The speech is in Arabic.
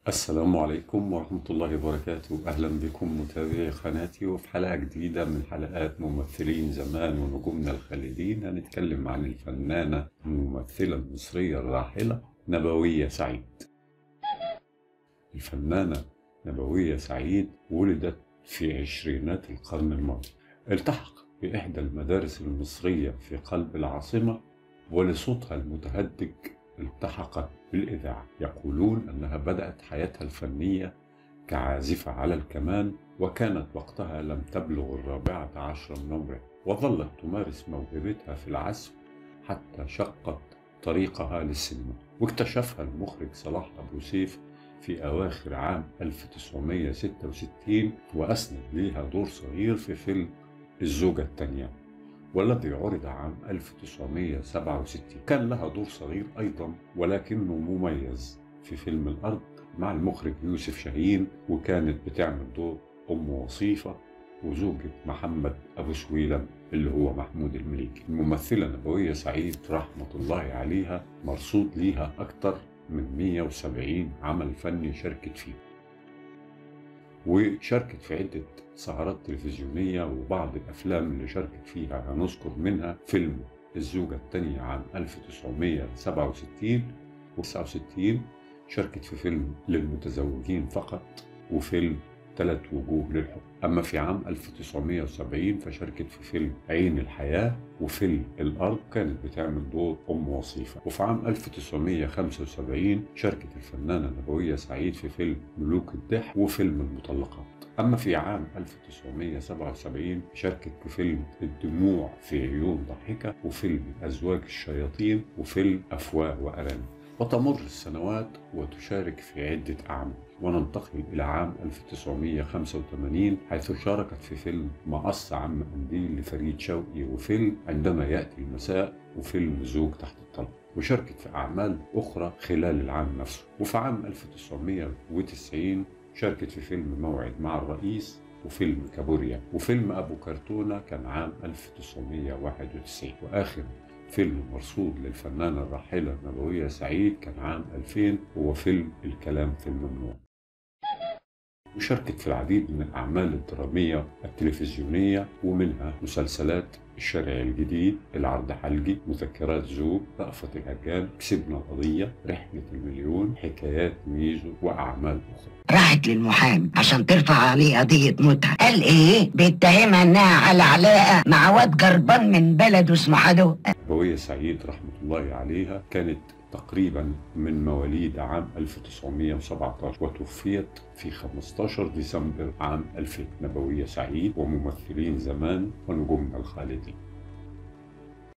السلام عليكم ورحمة الله وبركاته. أهلا بكم متابعي قناتي، وفي حلقة جديدة من حلقات ممثلين زمان ونجومنا الخالدين. هنتكلم عن الفنانة الممثلة المصرية الراحلة نبوية سعيد. الفنانة نبوية سعيد ولدت في عشرينات القرن الماضي. التحق بإحدى المدارس المصرية في قلب العاصمة، ولصوتها المتهدج التحقت بالإذاعة. يقولون أنها بدأت حياتها الفنية كعازفة على الكمان، وكانت وقتها لم تبلغ 14 من عمرها، وظلت تمارس موهبتها في العزف حتى شقت طريقها للسينما. واكتشفها المخرج صلاح أبو سيف في أواخر عام 1966، وأسند ليها دور صغير في فيلم الزوجة التانية، والذي عرض عام 1967. كان لها دور صغير أيضا ولكنه مميز في فيلم الأرض مع المخرج يوسف شاهين، وكانت بتعمل دور أم وصيفة وزوجة محمد أبو سويلم اللي هو محمود المليكي. الممثلة نبوية سعيد رحمة الله عليها مرصود ليها أكثر من 170 عمل فني شاركت فيه، وشاركت في عدة سهرات تلفزيونية، وبعض الأفلام اللي شاركت فيها هنذكر منها فيلم الزوجة التانية عام 1967 و69. شاركت في فيلم للمتزوجين فقط، وفيلم 3 وجوه للحب. أما في عام 1970 فشاركت في فيلم عين الحياة وفيلم الأرض، كانت بتعمل دور أم وصيفة. وفي عام 1975 شاركت الفنانة نبوية سعيد في فيلم ملوك الضحك وفيلم المطلقات. أما في عام 1977 شاركت في فيلم الدموع في عيون ضحكة وفيلم أزواج الشياطين وفيلم أفواه وأرانب. وتمر السنوات وتشارك في عدة أعمال، وننتقل إلى عام 1985 حيث شاركت في فيلم مقص عم قنديل لفريد شوقي، وفيلم عندما يأتي المساء، وفيلم زوج تحت الطلب. وشاركت في أعمال أخرى خلال العام نفسه. وفي عام 1990 شاركت في فيلم موعد مع الرئيس وفيلم كابوريا، وفيلم أبو كرتونة كان عام 1991. وآخر فيلم مرصود للفنانة الراحلة نبوية سعيد كان عام 2000، هو فيلم الكلام في الممنوع. وشاركت في العديد من الأعمال الدرامية التلفزيونية، ومنها مسلسلات الشارع الجديد، العرض حلقي، مذكرات زوج، رأفت الهجان، كسبنا القضية، رحلة المليون، حكايات ميزو، وأعمال أخرى. راحت للمحامي عشان ترفع عليه قضية متعة. قال ايه؟ بيتهمها انها على علاقة مع واد جربان من بلده اسمه حدو. نبوية سعيد رحمة الله عليها كانت تقريبا من مواليد عام 1917، وتوفيت في 15 ديسمبر عام 2000. نبوية سعيد وممثلين زمان ونجومنا الخالدين.